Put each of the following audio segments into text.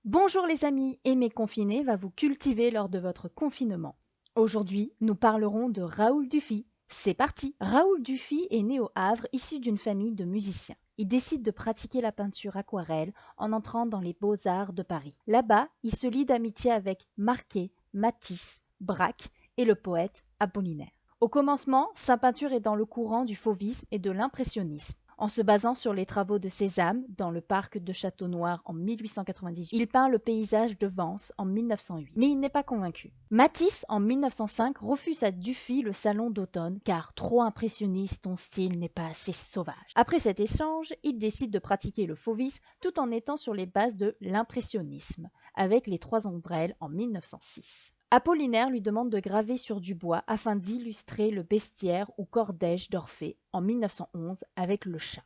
Bonjour les amis, Aimer confiné va vous cultiver lors de votre confinement. Aujourd'hui, nous parlerons de Raoul Dufy. C'est parti! Raoul Dufy est né au Havre, issu d'une famille de musiciens. Il décide de pratiquer la peinture aquarelle en entrant dans les Beaux-Arts de Paris. Là-bas, il se lie d'amitié avec Marquet, Matisse, Braque et le poète Apollinaire. Au commencement, sa peinture est dans le courant du fauvisme et de l'impressionnisme. En se basant sur les travaux de Cézanne dans le parc de Château-Noir en 1898, il peint le paysage de Vence en 1908. Mais il n'est pas convaincu. Matisse, en 1905, refuse à Dufy le salon d'automne car trop impressionniste, ton style n'est pas assez sauvage. Après cet échange, il décide de pratiquer le fauvisme tout en étant sur les bases de l'impressionnisme, avec les trois ombrelles en 1906. Apollinaire lui demande de graver sur du bois afin d'illustrer le bestiaire ou cortège d'Orphée en 1911 avec le chat,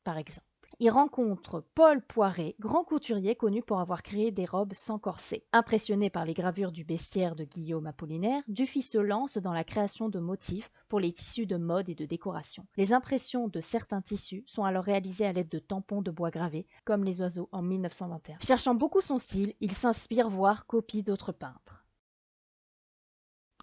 par exemple. Il rencontre Paul Poiret, grand couturier connu pour avoir créé des robes sans corset. Impressionné par les gravures du bestiaire de Guillaume Apollinaire, Dufy se lance dans la création de motifs pour les tissus de mode et de décoration. Les impressions de certains tissus sont alors réalisées à l'aide de tampons de bois gravés, comme les oiseaux en 1921. Cherchant beaucoup son style, il s'inspire voire copie d'autres peintres.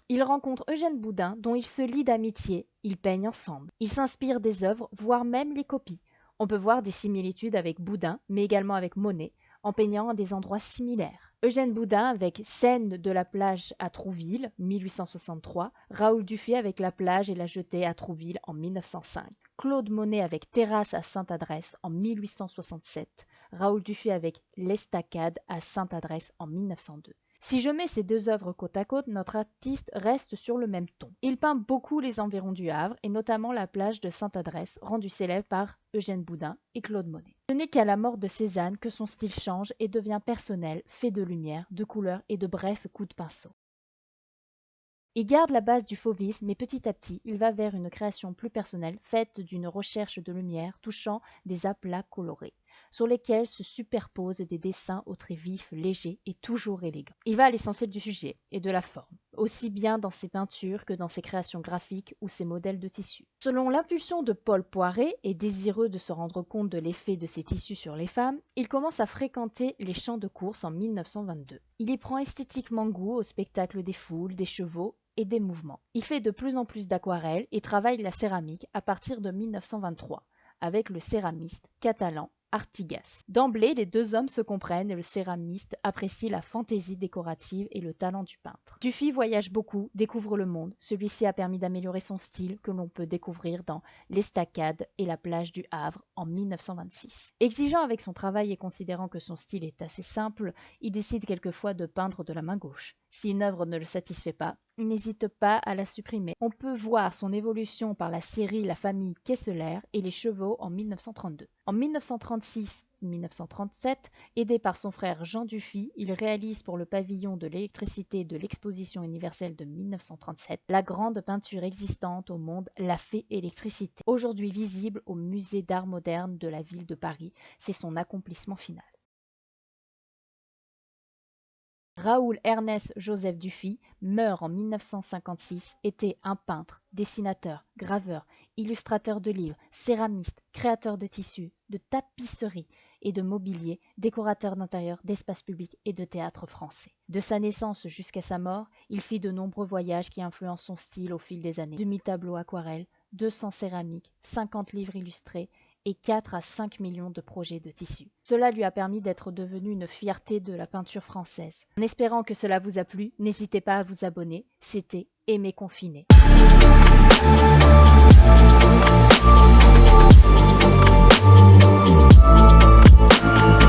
Il rencontre Eugène Boudin, dont il se lie d'amitié. Ils peignent ensemble. Ils s'inspirent des œuvres, voire même les copient. On peut voir des similitudes avec Boudin, mais également avec Monet, en peignant à des endroits similaires. Eugène Boudin avec Scène de la plage à Trouville, 1863. Raoul Dufy avec La plage et la jetée à Trouville en 1905. Claude Monet avec Terrasse à Sainte-Adresse en 1867. Raoul Dufy avec L'Estacade à Sainte-Adresse en 1902. Si je mets ces deux œuvres côte à côte, notre artiste reste sur le même ton. Il peint beaucoup les environs du Havre, et notamment la plage de Sainte-Adresse, rendue célèbre par Eugène Boudin et Claude Monet. Ce n'est qu'à la mort de Cézanne que son style change et devient personnel, fait de lumière, de couleurs et de brefs coups de pinceau. Il garde la base du fauvisme, mais petit à petit, il va vers une création plus personnelle, faite d'une recherche de lumière touchant des aplats colorés, sur lesquels se superposent des dessins aux traits vifs, légers et toujours élégants. Il va à l'essentiel du sujet et de la forme, aussi bien dans ses peintures que dans ses créations graphiques ou ses modèles de tissus. Selon l'impulsion de Paul Poiret, et désireux de se rendre compte de l'effet de ces tissus sur les femmes, il commence à fréquenter les champs de course en 1922. Il y prend esthétiquement goût au spectacle des foules, des chevaux et des mouvements. Il fait de plus en plus d'aquarelles et travaille la céramique à partir de 1923 avec le céramiste catalan Artigas. D'emblée, les deux hommes se comprennent et le céramiste apprécie la fantaisie décorative et le talent du peintre. Dufy voyage beaucoup, découvre le monde. Celui-ci a permis d'améliorer son style que l'on peut découvrir dans L'Estacade et la plage du Havre en 1926. Exigeant avec son travail et considérant que son style est assez simple, il décide quelquefois de peindre de la main gauche. Si une œuvre ne le satisfait pas, il n'hésite pas à la supprimer. On peut voir son évolution par la série La famille Kessler et les chevaux en 1932. En 1936-1937, aidé par son frère Jean Dufy, il réalise pour le pavillon de l'électricité de l'exposition universelle de 1937 la grande peinture existante au monde, La Fée électricité. Aujourd'hui visible au musée d'art moderne de la ville de Paris, c'est son accomplissement final. Raoul Ernest Joseph Dufy meurt en 1956, était un peintre, dessinateur, graveur, illustrateur de livres, céramiste, créateur de tissus, de tapisseries et de mobilier, décorateur d'intérieur, d'espaces publics et de théâtre français. De sa naissance jusqu'à sa mort, il fit de nombreux voyages qui influencent son style au fil des années. 2000 tableaux aquarelles, 200 céramiques, 50 livres illustrés, et 4 à 5 millions de projets de tissus. Cela lui a permis d'être devenu une fierté de la peinture française. En espérant que cela vous a plu, n'hésitez pas à vous abonner. C'était Aimer confiné.